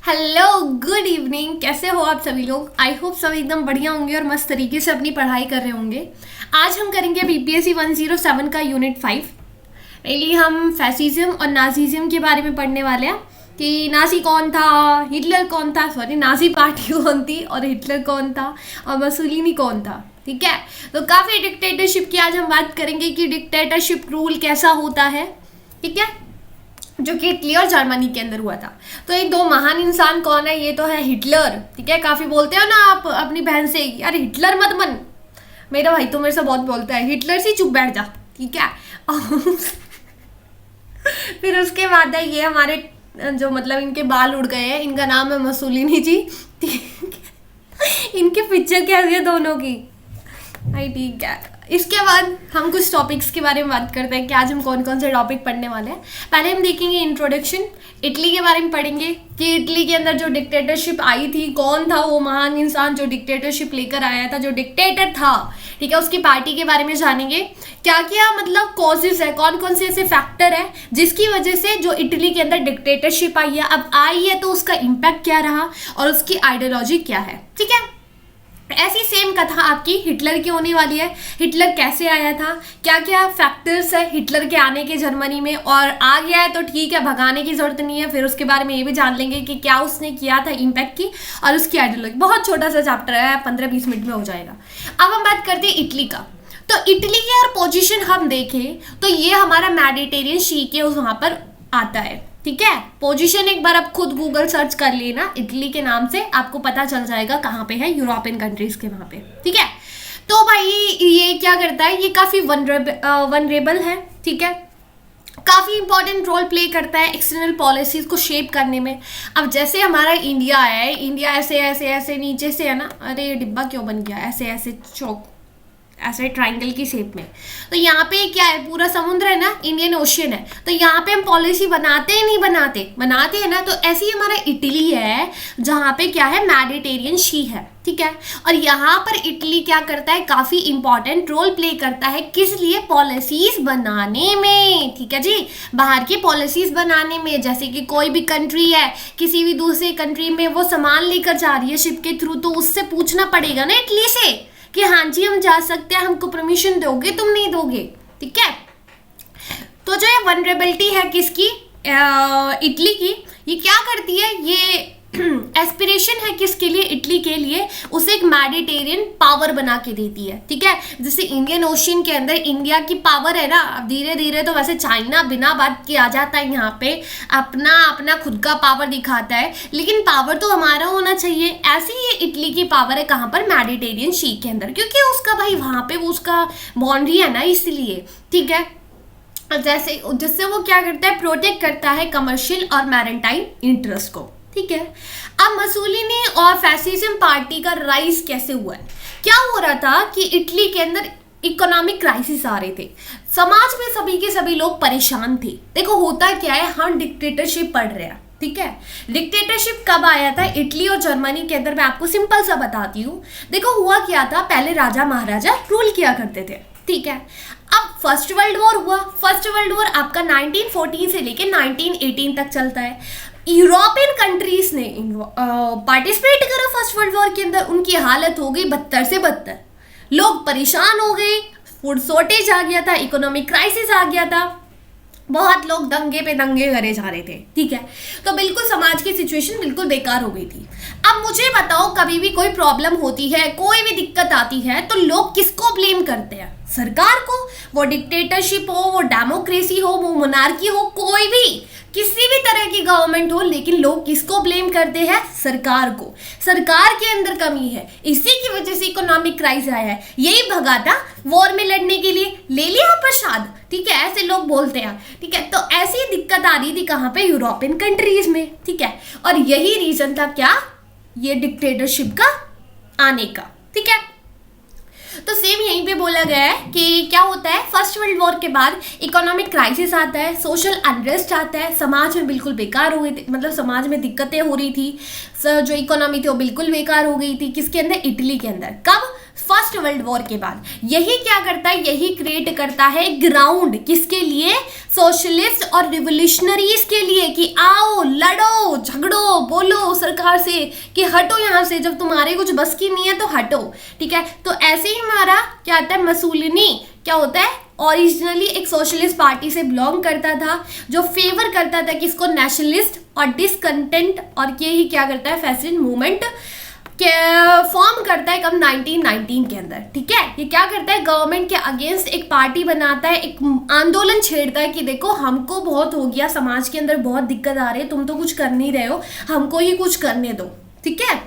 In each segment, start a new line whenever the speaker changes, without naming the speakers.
Hello, good evening. कैसे हो आप सभी लोग? आई होप सब एकदम बढ़िया होंगे और मस्त तरीके से अपनी पढ़ाई कर रहे होंगे। आज हम करेंगे बीपीएससी 107 का यूनिट 5। पहले हम फैसिज्म और नाजीज्म के बारे में पढ़ने वाले हैं कि नाजी कौन था, हिटलर कौन था, सॉरी नाजी पार्टी कौन थी और हिटलर कौन था और मसूलिनी कौन था। ठीक है, तो काफ़ी डिक्टेटरशिप की आज हम बात करेंगे कि डिक्टेटरशिप रूल कैसा होता है। ठीक है, जो कि इटली और जर्मनी के अंदर हुआ था। तो ये दो महान इंसान कौन है? ये तो है हिटलर। ठीक है, काफ़ी बोलते हो ना आप अपनी बहन से, यार हिटलर मत बन। मेरा भाई तो मेरे से बहुत बोलता है हिटलर से चुप बैठ जा। ठीक है फिर उसके बाद है ये हमारे जो मतलब इनके बाल उड़ गए हैं, इनका नाम है मसूलिनी जी। इनके पिक्चर क्या है दोनों की। भाई ठीक है, इसके बाद हम कुछ टॉपिक्स के बारे में बात करते हैं कि आज हम कौन कौन से टॉपिक पढ़ने वाले हैं। पहले हम देखेंगे इंट्रोडक्शन, इटली के बारे में पढ़ेंगे कि इटली के अंदर जो डिक्टेटरशिप आई थी, कौन था वो महान इंसान जो डिक्टेटरशिप लेकर आया था, जो डिक्टेटर था। ठीक है, उसकी पार्टी के बारे में जानेंगे, क्या क्या मतलब कॉजेज है, कौन कौन से ऐसे फैक्टर है जिसकी वजह से जो इटली के अंदर डिक्टेटरशिप आई है, अब आई है तो उसका इम्पैक्ट क्या रहा और उसकी आइडियोलॉजी क्या है। ठीक है, ऐसी सेम कथा आपकी हिटलर की होने वाली है। हिटलर कैसे आया था, क्या क्या फैक्टर्स है हिटलर के आने के जर्मनी में, और आ गया है तो ठीक है, भगाने की जरूरत नहीं है। फिर उसके बारे में ये भी जान लेंगे कि क्या उसने किया था इम्पैक्ट की और उसकी आइडियोलॉजी। बहुत छोटा सा चैप्टर है, 15-20 मिनट में हो जाएगा। अब हम बात करते हैं इटली का। तो इटली की अगर पोजिशन हम देखें तो ये हमारा मेडिटेरियन सी के वहाँ पर आता है। ठीक है, पोजीशन एक बार आप खुद गूगल सर्च कर लेना इटली के नाम से, आपको पता चल जाएगा कहाँ पे है, यूरोपियन कंट्रीज के वहाँ पे। ठीक है, तो भाई ये क्या करता है, ये काफ़ी वनरेबल है। ठीक है, काफ़ी इंपॉर्टेंट रोल प्ले करता है एक्सटर्नल पॉलिसीज़ को शेप करने में। अब जैसे हमारा इंडिया है, इंडिया ऐसे ऐसे ऐसे नीचे से है ना, अरे ये डिब्बा क्यों बन गया ऐसे ऐसे चौक ऐसे ट्राइंगल की शेप में। तो यहाँ पे क्या है, पूरा समुद्र है ना, इंडियन ओशियन है। तो यहाँ पे हम पॉलिसी बनाते हैं, नहीं बनाते हैं ना। तो ऐसी हमारा इटली है जहाँ पे क्या है, मेडिटेरियन सी है। ठीक है, और यहाँ पर इटली क्या करता है, काफ़ी इंपॉर्टेंट रोल प्ले करता है, किस लिए, पॉलिसीज बनाने में। ठीक है जी, बाहर की पॉलिसीज बनाने में। जैसे कि कोई भी कंट्री है, किसी भी दूसरी कंट्री में वो सामान लेकर जा रही है शिप के थ्रू, तो उससे पूछना पड़ेगा ना इटली से कि हाँ जी हम जा सकते हैं, हमको परमिशन दोगे, तुम नहीं दोगे। ठीक है, तो जो ये वनरेबिलिटी है किसकी, इटली की, ये क्या करती है, ये एस्पिरेशन है किसके लिए, इटली के लिए, उसे एक मेडिटेरियन पावर बना के देती है। ठीक है, जैसे इंडियन ओशियन के अंदर इंडिया की पावर है ना, अब धीरे धीरे तो वैसे चाइना बिना बात के आ जाता है यहाँ पे, अपना अपना खुद का पावर दिखाता है, लेकिन पावर तो हमारा होना चाहिए। ऐसी ही इटली की पावर है कहाँ पर, मेडिटेरियन सी के अंदर, क्योंकि उसका भाई वहाँ पे वो उसका बाउंड्री है ना, इसलिए। ठीक है, जैसे जिससे वो क्या करता है, प्रोटेक्ट करता है कमर्शियल और मैरिटाइम इंटरेस्ट को। ठीक है, अब मसूलिनी और फैसिज्म पार्टी का राइज कैसे हुआ है, क्या हो रहा था कि इटली के अंदर इकोनॉमिक क्राइसिस आ रहे थे, समाज में सभी के सभी लोग परेशान थे। देखो होता क्या है, हम डिक्टेटरशिप पढ़ रहे हैं। ठीक है, डिक्टेटरशिप कब आया था इटली और जर्मनी के अंदर, मैं आपको सिंपल सा बताती हूँ। देखो हुआ क्या था, पहले राजा महाराजा रूल किया करते थे। ठीक है, अब फर्स्ट वर्ल्ड वॉर हुआ। फर्स्ट वर्ल्ड वॉर आपका 1914 से लेके 1918 तक चलता है। यूरोपियन कंट्रीज ने पार्टिसिपेट करा फर्स्ट वर्ल्ड वॉर के अंदर, उनकी हालत हो गई बदतर से बदतर, लोग परेशान हो गए, फूड शॉर्टेज आ गया था, इकोनॉमिक क्राइसिस आ गया था, बहुत लोग दंगे पे दंगे करे जा रहे थे। ठीक है, तो बिल्कुल समाज की सिचुएशन बिल्कुल बेकार हो गई थी। अब मुझे बताओ, कभी भी कोई प्रॉब्लम होती है, कोई भी दिक्कत आती है, तो लोग किसको ब्लेम करते हैं, सरकार को। वो डिक्टेटरशिप हो, वो डेमोक्रेसी हो, वो मोनार्की हो, कोई भी किसी भी तरह की गवर्नमेंट हो, लेकिन लोग किसको ब्लेम करते हैं, सरकार को। सरकार के अंदर कमी है, इसी की वजह से इकोनॉमिक क्राइसिस आया है। यही भगा था वॉर में लड़ने के लिए, ले लिया प्रसाद। ठीक है, ऐसे लोग बोलते हैं। ठीक है, तो ऐसी दिक्कत आ रही थी कहाँ पे, यूरोपियन कंट्रीज में। ठीक है, और यही रीजन था क्या, ये डिक्टेटरशिप का आने का। ठीक है, तो सेम यहीं पे बोला गया है कि क्या होता है, फर्स्ट वर्ल्ड वॉर के बाद इकोनॉमिक क्राइसिस आता है, सोशल अनरेस्ट आता है, समाज में बिल्कुल बेकार हो गई थी, मतलब समाज में दिक्कतें हो रही थी, जो इकोनॉमी थी वो बिल्कुल बेकार हो गई थी। किसके अंदर, इटली के अंदर। कब, फर्स्ट वर्ल्ड वॉर के बाद। यही क्या करता है, यही क्रिएट करता है ग्राउंड किसके लिए, सोशलिस्ट और रिवोल्यूशनरीज के लिए, कि आओ लड़ो झगड़ो बोलो सरकार से कि हटो यहाँ से, जब तुम्हारे कुछ बस की नहीं है तो हटो, ठीक है। तो ऐसे ही हमारा क्या आता है, मसूलिनी क्या होता है, ओरिजिनली एक सोशलिस्ट पार्टी से बिलोंग करता था, जो फेवर करता था किसको, नेशनलिस्ट और डिसकंटेंट, और ये ही क्या करता है, फैसिस्ट मूवमेंट के फॉर्म करता है कब, 1919 के अंदर, ठीक है। ये क्या करता है, गवर्नमेंट के अगेंस्ट एक पार्टी बनाता है, एक आंदोलन छेड़ता है कि देखो हमको बहुत हो गया, समाज के अंदर बहुत दिक्कत आ रही है, तुम तो कुछ कर नहीं रहे हो, हमको ही कुछ करने दो, ठीक है।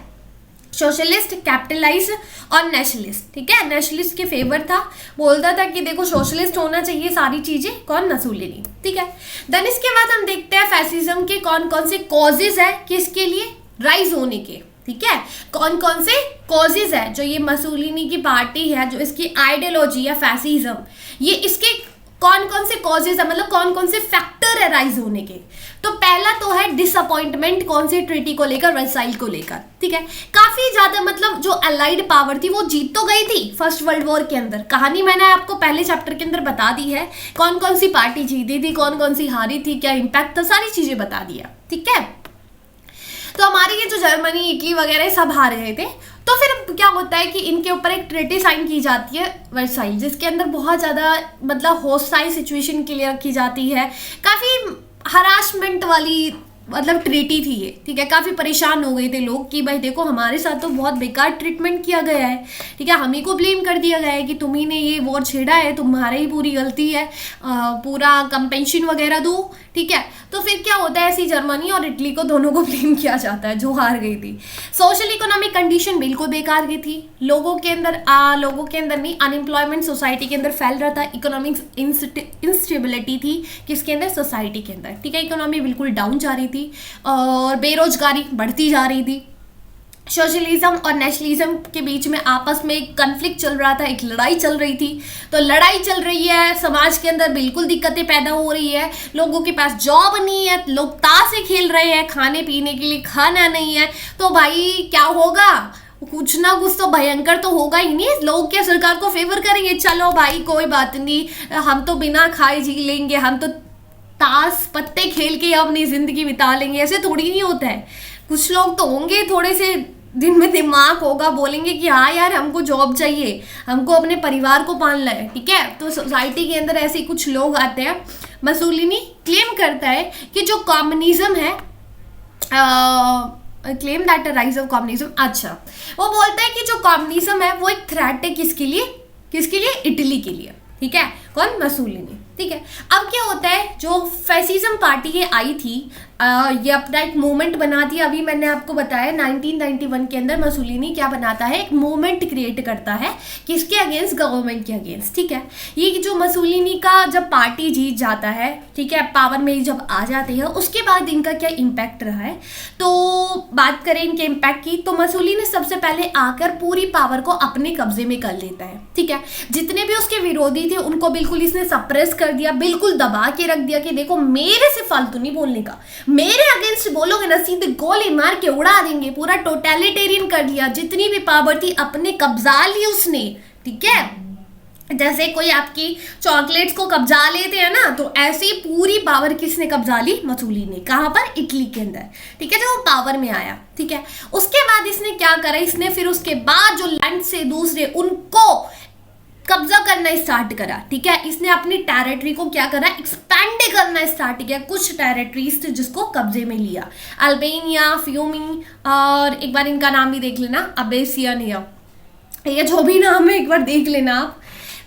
सोशलिस्ट, कैपिटलाइज और नेशनलिस्ट, ठीक है। नेशनलिस्ट के फेवर था, बोलता था कि देखो सोशलिस्ट होना चाहिए सारी चीजें, कौन, मसूलिनी, ठीक है। देन इसके बाद हम देखते हैं फैसिज्म के कौन कौन से कॉजेज है किसके लिए राइज होने के, ठीक है। कौन कौन से कॉजेज है जो ये मसूलिनी की पार्टी है, जो इसकी आइडियोलॉजी है फैसिज्म, ये इसके कौन कौन से कॉजेज है, मतलब कौन कौन से फैक्टर है राइज होने के। तो पहला तो है डिसअपॉइंटमेंट, कौन सी ट्रीटी को लेकर, वर्साइल को लेकर, ठीक है। काफी ज्यादा मतलब जो अलाइड पावर थी वो जीत तो गई थी फर्स्ट वर्ल्ड वॉर के अंदर, कहानी मैंने आपको पहले चैप्टर के अंदर बता दी है, कौन कौन सी पार्टी जीती थी, कौन कौन सी हारी थी, क्या इम्पैक्ट था, सारी चीजें बता दिया, ठीक है। तो हमारे ये जो जर्मनी इटली वगैरह सब हार गए थे, तो फिर क्या होता है कि इनके ऊपर एक ट्रीटी साइन की जाती है वर्साइल, जिसके अंदर बहुत ज़्यादा मतलब होस्टाइल सिचुएशन के लिए रखी जाती है, काफ़ी हरासमेंट वाली मतलब ट्रीटी थी ये, ठीक है। काफ़ी परेशान हो गए थे लोग कि भाई देखो हमारे साथ तो बहुत बेकार ट्रीटमेंट किया गया है, ठीक है, हम ही को ब्लेम कर दिया गया है कि तुम ही ने ये वॉर छेड़ा है, तुम्हारी ही पूरी गलती है, पूरा कंपेंशन वगैरह दो, ठीक है। तो फिर क्या होता है, ऐसी जर्मनी और इटली को दोनों को ब्लेम किया जाता है जो हार गई थी। सोशल इकोनॉमिक कंडीशन बिल्कुल बेकार की थी, लोगों के अंदर नहीं, अनएम्प्लॉयमेंट सोसाइटी के अंदर फैल रहा था, इकोनॉमिक इंस्टेबिलिटी थी किसके अंदर, सोसाइटी के अंदर, ठीक है। इकोनॉमी बिल्कुल डाउन जा रही थी और बेरोजगारी बढ़ती जा रही थी। सोशलिज्म और नेशनलिज्म के बीच में आपस में एक कन्फ्लिक्ट चल रहा था, एक लड़ाई चल रही थी। तो लड़ाई चल रही है, समाज के अंदर बिल्कुल दिक्कतें पैदा हो रही है, लोगों के पास जॉब नहीं है, लोग ताशे खेल रहे हैं, खाने पीने के लिए खाना नहीं है, तो भाई क्या होगा, कुछ ना कुछ तो भयंकर तो होगा ही नहीं। लोग क्या सरकार को फेवर करेंगे, चलो भाई कोई बात नहीं, हम तो बिना खाए जी लेंगे, हम तो ताश पत्ते खेल के अपनी जिंदगी बिता लेंगे, ऐसे थोड़ी नहीं होता है। कुछ लोग तो होंगे थोड़े से दिन में दिमाग होगा, बोलेंगे कि हाँ यार हमको जॉब चाहिए, हमको अपने परिवार को पालना है, ठीक है। तो सोसाइटी के अंदर ऐसे कुछ लोग आते हैं। मसूलिनी क्लेम करता है कि जो कम्युनिज्म है, claim that rise of communism, अच्छा वो बोलता है कि जो कम्युनिज्म है वो एक थ्रेट है किसके लिए, इटली के लिए, ठीक है। कौन, मसूलिनी, ठीक है। अब क्या होता है, जो फैसिज्म पार्टी ये आई थी, ये अपना एक मूवमेंट बनाती है। अभी मैंने आपको बताया 1991 के अंदर मसूलिनी क्या बनाता है, एक मूवमेंट क्रिएट करता है किसके अगेंस्ट, गवर्नमेंट के अगेंस्ट, ठीक है। ये जो मसूलिनी का जब पार्टी जीत जाता है, ठीक है, पावर में जब आ जाते हैं, उसके बाद इनका क्या इम्पैक्ट रहा है। तो बात करें इनके इम्पैक्ट की, तो मसूलिनी सबसे पहले आकर पूरी पावर को अपने कब्जे में कर लेता है, ठीक है। जितने भी उसके विरोधी थे उनको बिल्कुल इसने सप्रेस कर दिया, बिल्कुल दबा के रख दिया कि देखो मेरे से फालतू नहीं बोलने का, मेरे अगेंस्ट बोलोगे ना सीधे गोली मार के उड़ा देंगे, पूरा टोटलिटेरियन कर दिया, जितनी भी पावर थी अपने कब्जा ली उसने, ठीक है। जैसे कोई आपकी चॉकलेट्स को कब्जा लेते हैं ना, तो ऐसी पूरी पावर किसने कब्जा ली, मसूलिनी ने, कहां पर, इटली के अंदर, ठीक है, जब वो पावर में आया, ठीक है। उसके बाद इसने क्या करा, इसने फिर उसके बाद जो लैंड से दूसरे उनको कब्जा करना स्टार्ट करा, ठीक है। इसने अपनी टेरिटरी को क्या करा, एक्सपैंड करना स्टार्ट किया, कुछ टेरिटरीज थे जिसको कब्जे में लिया, अल्बेनिया, फ्यूमी, और एक बार इनका नाम भी देख लेना, अबेसियनिया, ये जो भी नाम है एक बार देख लेना आप।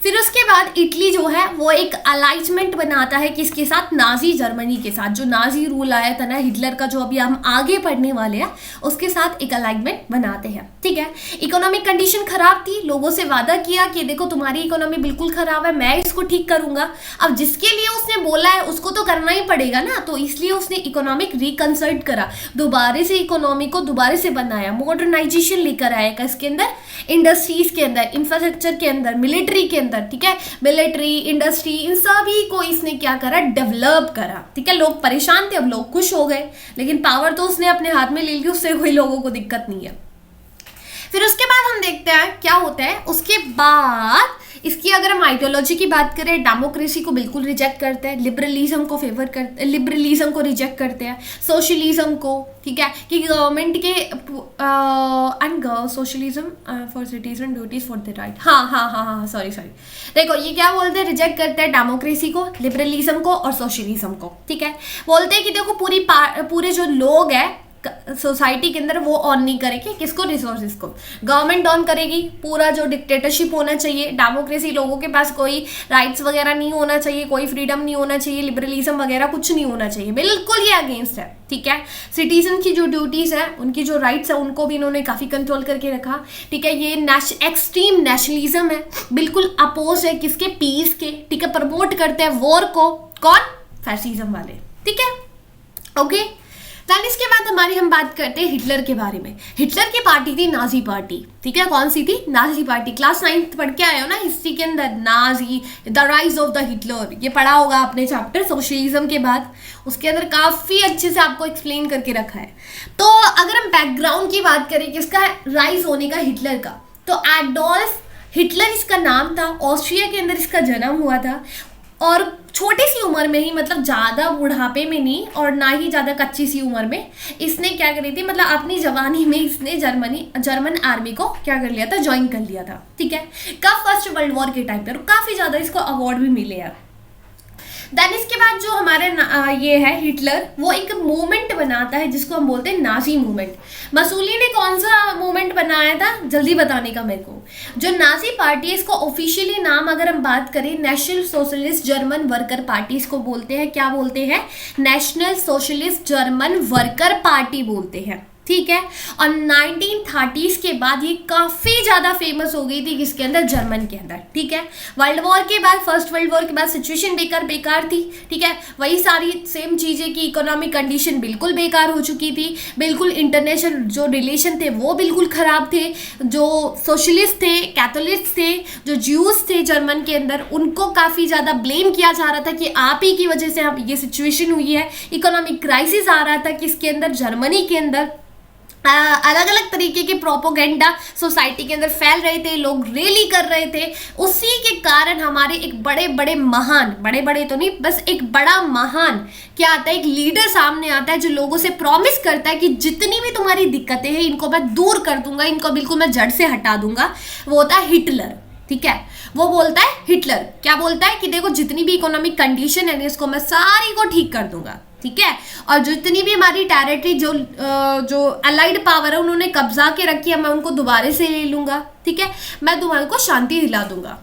फिर उसके बाद इटली जो है वो एक अलाइजमेंट बनाता है किसके साथ, नाजी जर्मनी के साथ, जो नाजी रूल आया था ना हिटलर का, जो अभी हम आगे पढ़ने वाले हैं, उसके साथ एक अलाइनमेंट बनाते हैं, ठीक है। इकोनॉमिक कंडीशन खराब थी, लोगों से वादा किया कि देखो तुम्हारी इकोनॉमी बिल्कुल खराब है, मैं इसको ठीक करूंगा। अब जिसके लिए उसने बोला है उसको तो करना ही पड़ेगा ना, तो इसलिए उसने इकोनॉमिक रिकंसल्ट करा, दोबारा से इकोनॉमी को दोबारा से बनाया, मॉडर्नाइजेशन लेकर आया इसके अंदर, इंडस्ट्रीज के अंदर, इंफ्रास्ट्रक्चर के अंदर, मिलिट्री के अंदर, ठीक है। मिलिट्री, इंडस्ट्री, इन सभी को इसने क्या करा, डेवलप करा, ठीक है। लोग परेशान थे, अब लोग खुश हो गए, लेकिन पावर तो उसने अपने हाथ में ले ली, उससे कोई लोगों को दिक्कत नहीं है। फिर उसके बाद हम देखते हैं क्या होता है उसके बाद। इसकी अगर हम आइडियोलॉजी की बात करें, डेमोक्रेसी को बिल्कुल रिजेक्ट करते हैं, लिबरलिज्म को फेवर करते, लिबरलिज्म को रिजेक्ट करते हैं, सोशलिज्म को, ठीक है, कि गवर्नमेंट के and socialism for citizen duties for the right, हाँ सॉरी देखो ये क्या बोलते हैं, रिजेक्ट करते हैं डेमोक्रेसी को, लिबरलिज्म को और सोशलिज्म को, ठीक है। बोलते हैं कि देखो पूरे जो लोग हैं सोसाइटी के अंदर वो ऑन नहीं करेगी, किसको, रिसोर्सेज को, गवर्नमेंट ऑन करेगी, पूरा जो डिक्टेटरशिप होना चाहिए, डेमोक्रेसी लोगों के पास कोई राइट्स वगैरह नहीं होना चाहिए, कोई फ्रीडम नहीं होना चाहिए, लिबरलिज्म वगैरह कुछ नहीं होना चाहिए, बिल्कुल ये अगेंस्ट है, ठीक है। सिटीजन की जो ड्यूटीज है, उनकी जो राइट्स है, उनको भी इन्होंने काफी कंट्रोल करके रखा, ठीक है। ये एक्सट्रीम नेशनलिज्म है, बिल्कुल अपोज है किसके, पीस के, ठीक है, प्रमोट करते हैं वॉर को, कौन, फैसिज्म वाले, ठीक है, ओके। देन इसके बाद हम बात करते हैं हिटलर के बारे में। हिटलर की पार्टी थी नाजी पार्टी, ठीक है, कौन सी थी, नाजी पार्टी। क्लास 9th पढ़ के आए हो ना हिस्ट्री के अंदर, Nazi, the rise of the Hitler, ये पढ़ा होगा आपने चैप्टर सोशलिज्म के बाद, उसके अंदर काफी अच्छे से आपको एक्सप्लेन करके रखा है। तो अगर हम बैकग्राउंड की बात करें किसका राइज होने का, हिटलर का, तो एडोल्फ हिटलर इसका नाम था, ऑस्ट्रिया के अंदर इसका जन्म हुआ था, और छोटी सी उम्र में ही, मतलब ज़्यादा बुढ़ापे में नहीं और ना ही ज़्यादा कच्ची सी उम्र में, इसने क्या करी थी, मतलब अपनी जवानी में इसने जर्मन आर्मी को क्या कर लिया था, ज्वाइन कर लिया था, ठीक है। कब, फर्स्ट वर्ल्ड वॉर के टाइम पर, काफ़ी ज़्यादा इसको अवार्ड भी मिले हैं। देन इसके बाद जो हमारे ये है हिटलर, वो एक मूवमेंट बनाता है जिसको हम बोलते हैं नाजी मूवमेंट। मसूली ने कौन सा मूवमेंट बनाया था, जल्दी बताने का मेरे को। जो नाजी पार्टी है, इसको ऑफिशियली नाम अगर हम बात करें, national socialist German worker party इसको बोलते हैं, क्या बोलते हैं, national socialist German worker party बोलते हैं, ठीक है। और 1930s के बाद ये काफ़ी ज़्यादा फेमस हो गई थी किसके अंदर, जर्मन के अंदर, ठीक है। वर्ल्ड वॉर के बाद, फर्स्ट वर्ल्ड वॉर के बाद सिचुएशन बेकार थी, ठीक है, वही सारी सेम चीज़ें की इकोनॉमिक कंडीशन बिल्कुल बेकार हो चुकी थी, बिल्कुल इंटरनेशनल जो रिलेशन थे वो बिल्कुल ख़राब थे, जो सोशलिस्ट थे, कैथोलिक्स थे, जो ज्यूज थे जर्मन के अंदर, उनको काफ़ी ज़्यादा ब्लेम किया जा रहा था कि आप ही की वजह से ये सिचुएशन हुई है। इकोनॉमिक क्राइसिस आ रहा था किसके अंदर, जर्मनी के अंदर। अलग अलग तरीके के प्रोपोगेंडा सोसाइटी के अंदर फैल रहे थे, लोग रैली कर रहे थे, उसी के कारण हमारे एक बड़े महान, बड़े तो नहीं, बस एक बड़ा महान क्या आता है, एक लीडर सामने आता है जो लोगों से प्रॉमिस करता है कि जितनी भी तुम्हारी दिक्कतें हैं इनको मैं दूर कर दूंगा, इनको बिल्कुल मैं जड़ से हटा दूंगा। वो होता है हिटलर, ठीक है। वो बोलता है, हिटलर क्या बोलता है कि देखो जितनी भी इकोनॉमिक कंडीशन है इसको मैं सारी को ठीक कर दूंगा, ठीक है, और जितनी भी हमारी टेरिटरी जो अलाइड पावर है उन्होंने कब्जा के रखी है, मैं उनको दोबारा से ले लूंगा, ठीक है, मैं तुम्हारे को शांति दिला दूंगा,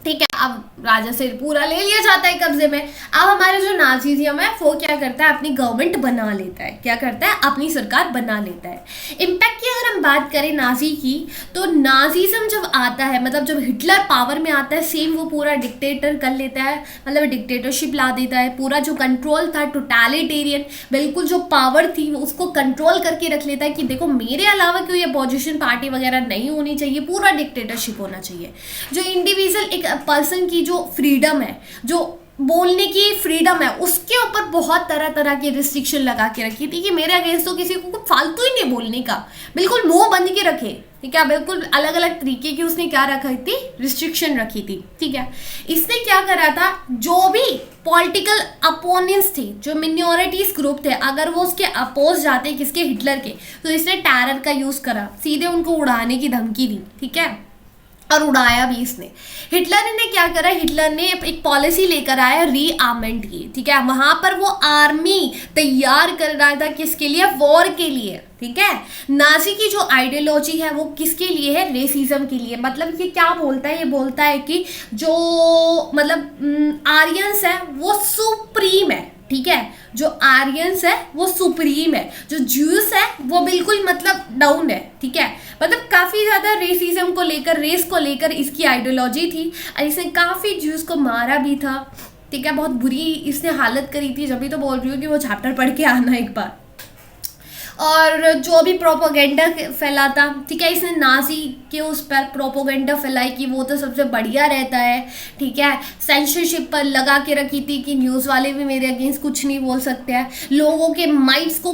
ठीक है। अब राजा से पूरा ले लिया जाता है कब्जे में। अब हमारे जो नाजीज़म है वो क्या करता है, अपनी गवर्नमेंट बना लेता है, क्या करता है, अपनी सरकार बना लेता है। इम्पैक्ट की अगर हम बात करें नाजी की, तो नाजीज़म जब आता है, मतलब जब हिटलर पावर में आता है, सेम वो पूरा डिक्टेटर कर लेता है, मतलब डिक्टेटरशिप ला देता है, पूरा जो कंट्रोल था टोटलिटेरियन, बिल्कुल जो पावर थी उसको कंट्रोल करके रख लेता है कि देखो मेरे अलावा कोई अपोजिशन पार्टी वगैरह नहीं होनी चाहिए, पूरा डिक्टेटरशिप होना चाहिए। जो इंडिविजुअल एक पर्सन की जो फ्रीडम है, जो बोलने की फ्रीडम है, उसके ऊपर बहुत तरह की रिस्ट्रिक्शन लगा के रखी थी कि मेरे अगेंस्ट तो किसी को कुछ फालतू ही नहीं बोलने का, बिल्कुल मुंह बंद के रखे, ठीक है, बिल्कुल अलग अलग तरीके की उसने क्या रखी थी, रिस्ट्रिक्शन रखी थी, ठीक है। इसने क्या करा था, जो भी पॉलिटिकल अपोनेंट्स थे, जो मिनोरिटीज ग्रुप थे, अगर वो उसके अपोज जाते किसके, हिटलर के, तो इसने टेरर का यूज करा, सीधे उनको उड़ाने की धमकी दी, ठीक है, और उड़ाया भी इसने। हिटलर ने क्या करा, हिटलर ने एक पॉलिसी लेकर आया रीआर्मेंट की, ठीक है, वहां पर वो आर्मी तैयार कर रहा था किसके लिए, वॉर के लिए, ठीक है। नाजी की जो आइडियोलॉजी है वो किसके लिए है, रेसिज्म के लिए। मतलब ये क्या बोलता है, ये बोलता है कि जो मतलब आर्यंस है वो सुप्रीम है, ठीक है, जो आर्यंस है वो सुप्रीम है, जो ज्यूस है वो बिल्कुल मतलब डाउन है, ठीक है। मतलब काफ़ी ज़्यादा रेसिज्म को लेकर, रेस को लेकर इसकी आइडियोलॉजी थी, और इसने काफ़ी ज्यूस को मारा भी था, ठीक है, बहुत बुरी इसने हालत करी थी। जब भी तो बोल रही हूँ कि वो चैप्टर पढ़ के आना एक बार। और जो भी प्रोपोगेंडा फैलाता, ठीक है, इसने नाजी के उस पर प्रोपोगेंडा फैलाई कि वो तो सबसे बढ़िया रहता है, ठीक है, सेंसरशिप पर लगा के रखी थी कि न्यूज़ वाले भी मेरे अगेंस्ट कुछ नहीं बोल सकते हैं, लोगों के माइंड्स को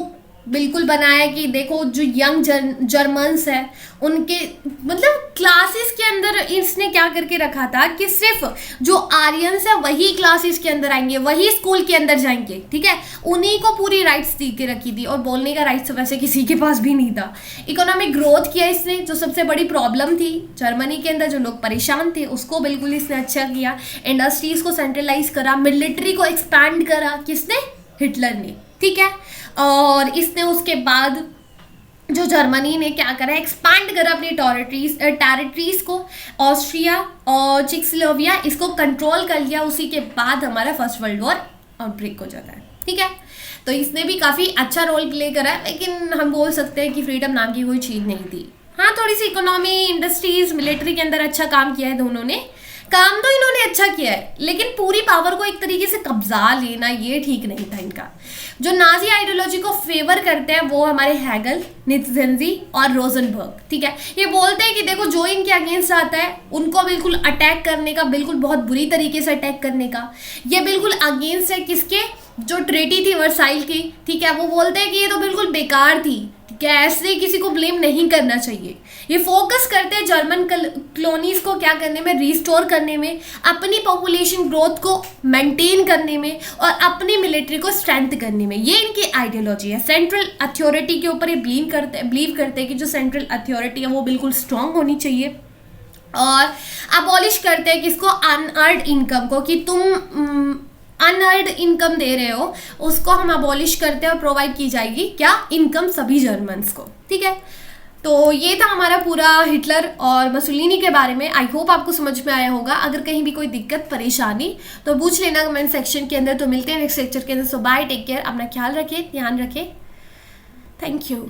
बिल्कुल बनाया कि देखो जो यंग जर्मन्स है उनके मतलब क्लासेस के अंदर इसने क्या करके रखा था कि सिर्फ जो आर्यंस है वही क्लासेस के अंदर आएंगे, वही स्कूल के अंदर जाएंगे, ठीक है। उन्हीं को पूरी राइट्स दी के रखी थी और बोलने का राइट्स वैसे किसी के पास भी नहीं था। इकोनॉमिक ग्रोथ किया इसने, जो सबसे बड़ी प्रॉब्लम थी जर्मनी के अंदर, जो लोग परेशान थे उसको बिल्कुल इसने अच्छा किया। इंडस्ट्रीज को सेंट्रलाइज करा, मिलिट्री को एक्सपैंड करा, किसने? हिटलर ने, ठीक है। और इसने उसके बाद जो जर्मनी ने क्या करा, एक्सपैंड करा अपनी टेरिटरीज को, ऑस्ट्रिया और चेकोस्लोवाकिया इसको कंट्रोल कर लिया। उसी के बाद हमारा फर्स्ट वर्ल्ड वॉर आउटब्रेक हो जाता है, ठीक है। तो इसने भी काफ़ी अच्छा रोल प्ले करा है, लेकिन हम बोल सकते हैं कि फ्रीडम नाम की कोई चीज़ नहीं थी। हाँ, थोड़ी सी इकोनॉमी, इंडस्ट्रीज, मिलिट्री के अंदर अच्छा काम किया है दोनों ने। काम तो इन्होंने अच्छा किया है, लेकिन पूरी पावर को एक तरीके से कब्जा लेना ये ठीक नहीं था इनका। जो नाजी आइडियोलॉजी को फेवर करते हैं वो हमारे हैगल, नीत्शे और रोजनबर्ग, ठीक है। ये बोलते हैं कि देखो जो इनके अगेंस्ट आता है उनको बिल्कुल अटैक करने का, बिल्कुल बहुत बुरी तरीके से अटैक करने का। ये बिल्कुल अगेंस्ट है किसके? जो ट्रेटी थी वर्साइल की, ठीक है। वो बोलते हैं कि ये तो बिल्कुल बेकार थी, ऐसे किसी को ब्लेम नहीं करना चाहिए। ये फोकस करते हैं जर्मन कॉलोनीज को क्या करने में, रिस्टोर करने में, अपनी पॉपुलेशन ग्रोथ को मेंटेन करने में और अपनी मिलिट्री को स्ट्रेंथ करने में। ये इनकी आइडियोलॉजी है। सेंट्रल अथॉरिटी के ऊपर ये बिलीव करते हैं कि जो सेंट्रल अथॉरिटी है वो बिल्कुल स्ट्रांग होनी चाहिए। और अबॉलिश करते हैं किसको? अनअर्न्ड इनकम को, कि तुम अनअर्न्ड इनकम दे रहे हो उसको हम अबॉलिश करते हैं और प्रोवाइड की जाएगी क्या? इनकम सभी जर्मन्स को, ठीक है। तो ये था हमारा पूरा हिटलर और मसोलिनी के बारे में। आई होप आपको समझ में आया होगा। अगर कहीं भी कोई दिक्कत परेशानी तो पूछ लेना कमेंट सेक्शन के अंदर। तो मिलते हैं नेक्स्ट लेक्चर के अंदर। सो बाय, टेक केयर, अपना ख्याल रखें, ध्यान रखें। Thank you.